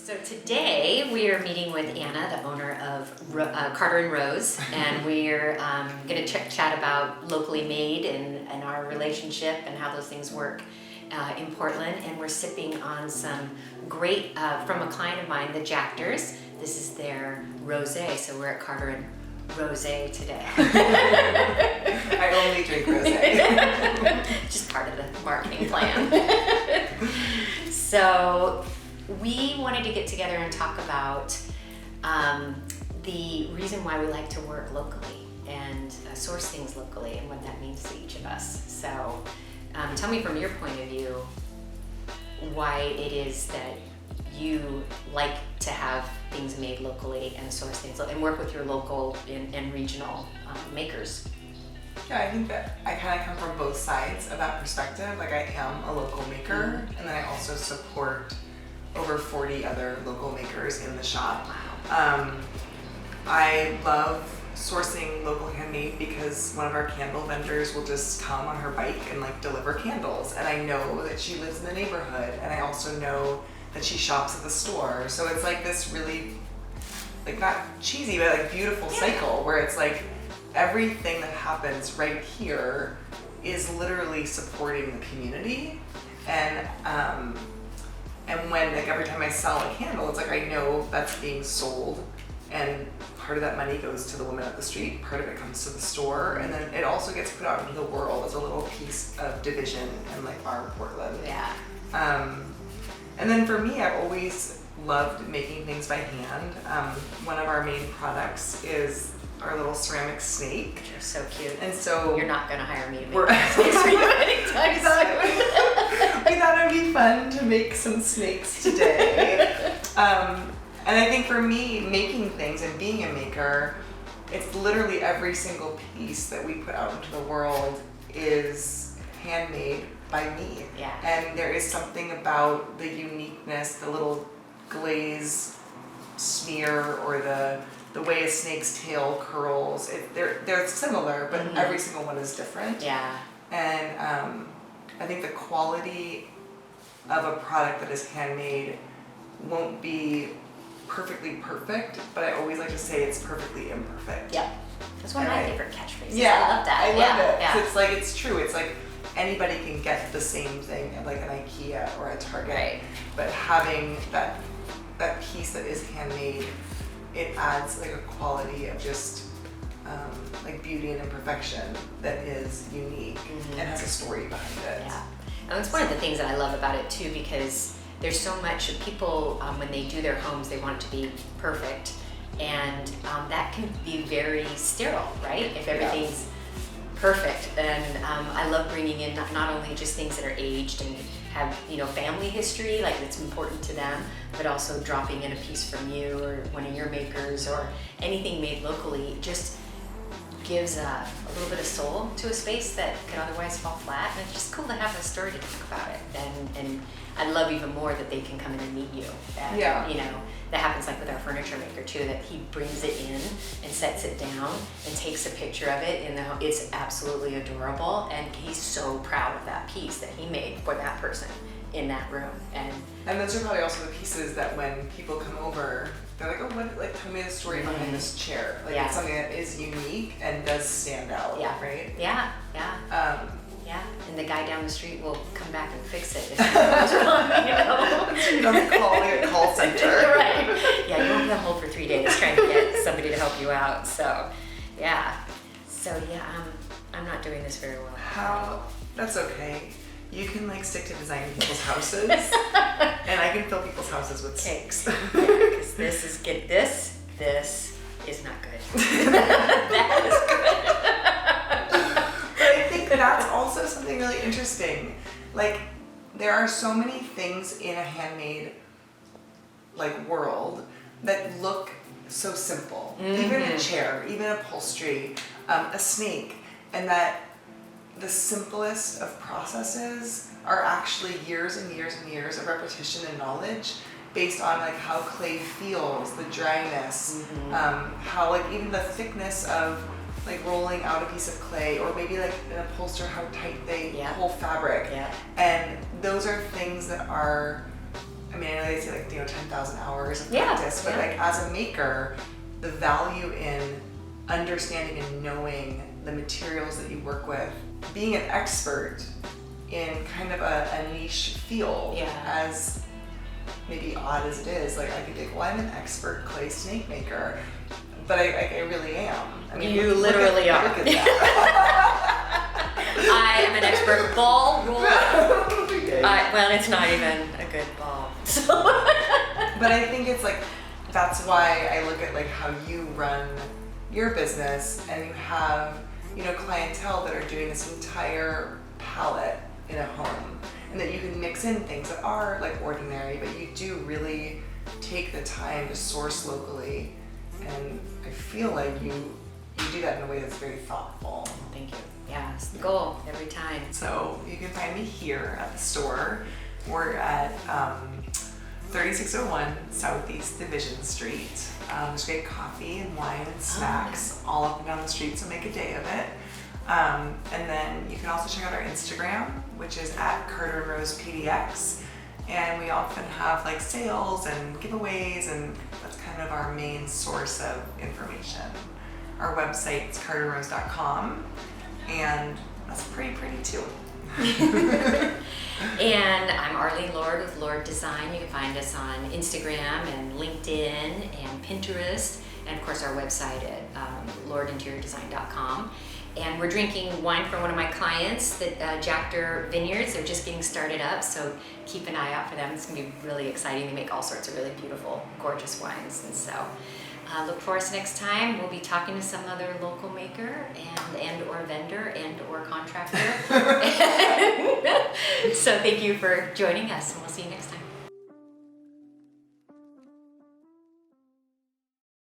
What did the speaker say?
So today we are meeting with Anna, the owner of Carter and Rose, and we're going to chat about locally made and our relationship and how those things work in Portland. And we're sipping on some great, from a client of mine, the Jactors. This is their rosé, so we're at Carter and Rosé today. I only drink rosé. Just part of the marketing plan. So we wanted to get together and talk about the reason why we like to work locally and source things locally and what that means to each of us. So tell me from your point of view why it is that you like to have things made locally and source things and work with your local and regional makers. Yeah, I think that I kind of come from both sides of that perspective. Like, I am a local maker, and then I also support over 40 other local makers in the shop. Wow. I love sourcing local handmade because one of our candle vendors will just come on her bike and like deliver candles, and I know that she lives in the neighborhood, and I also know that she shops at the store. So it's like this really, like, not cheesy, but like beautiful cycle where it's like everything that happens right here is literally supporting the community. And when, like, every time I sell a candle, it's like I know that's being sold, and part of that money goes to the woman at the street, part of it comes to the store, and then it also gets put out into the world as a little piece of division in like our Portland. Yeah. And then for me, I've always loved making things by hand. One of our main products is our little ceramic snake. You're so cute. And so you're not gonna hire me to make we're snakes for you anytime soon. we thought it would be fun to make some snakes today. And I think for me, making things and being a maker, it's literally every single piece that we put out into the world is handmade by me. Yeah. And there is something about the uniqueness, the little glaze smear, or the way a snake's tail curls. They're similar, but every single one is different. Yeah. And I think the quality of a product that is handmade won't be perfectly perfect, but I always like to say it's perfectly imperfect. Yep. That's one of my favorite catchphrases. Yeah, I love that. I love it. Yeah. It's like, it's true. It's like anybody can get the same thing at like an IKEA or a Target. Right. But having that piece that is handmade, it adds like a quality of just like beauty and imperfection that is unique and has a story behind it. Yeah. And it's one of the things that I love about it too, because there's so much people, when they do their homes, they want it to be perfect. And that can be very sterile, right? If everything's perfect. And I love bringing in not only just things that are aged and have, family history, like it's important to them, but also dropping in a piece from you or one of your makers or anything made locally just gives a little bit of soul to a space that could otherwise fall flat. And it's just cool to have a story to talk about it. And I love even more that they can come in and meet you. And, that happens like with our furniture maker too, that he brings it in and sets it down and takes a picture of it. And it's absolutely adorable. And he's so proud of that piece that he made for that person in that room. And those are probably also the pieces that when people come over, they're like, oh, what? Like, tell me the story behind this chair. Like, it's something that is unique and does stand out, right? Yeah. Yeah, and the guy down the street will come back and fix it if something goes wrong, You don't call a call center. Right. Yeah, you won't be on hold for 3 days trying to get somebody to help you out. So, I'm not doing this very well. That's okay. You can like stick to designing people's houses, and I can fill people's houses with snakes. Because this is good. This is not good. That is good. But I think that's also something really interesting. Like, there are so many things in a handmade like world that look so simple. Even a chair, even upholstery, a snake, and that the simplest of processes are actually years and years and years of repetition and knowledge based on like how clay feels, the dryness, how like even the thickness of like rolling out a piece of clay, or maybe like an upholster, how tight they pull fabric. And those are things that are I mean, I know they say like, 10,000 hours of Yeah, practice, but yeah. like as a maker, the value in understanding and knowing the materials that you work with, being an expert in kind of a niche field, Yeah. as maybe odd as it is, like I could think, well, I'm an expert clay snake maker, but I really am. I mean, You literally are. Look at that. I am an expert ball roller. Okay. Well, it's not even a good ball. So. But I think it's like, that's why I look at like how you run your business, and you have, clientele that are doing this entire palette in a home, and that you can mix in things that are like ordinary, but you do really take the time to source locally, and I feel like you do that in a way that's very thoughtful. Thank you. Yeah, it's the goal every time. So you can find me here at the store. We're at 3601 Southeast Division Street. There's great coffee and wine and snacks all up and down the street, so make a day of it. And then you can also check out our Instagram, which is at Carter and Rose PDX. And we often have like sales and giveaways, and that's kind of our main source of information. Our website's carterrose.com, and that's pretty too. And I'm Arlene Lord with Lord Design. You can find us on Instagram and LinkedIn and Pinterest, and of course our website at lordinteriordesign.com. And we're drinking wine from one of my clients, that Jactor Vineyards. They're just getting started up, so keep an eye out for them. It's gonna be really exciting. They make all sorts of really beautiful, gorgeous wines, and so look for us next time. We'll be talking to some other local maker and or vendor and or contractor. So thank you for joining us, and we'll see you next time.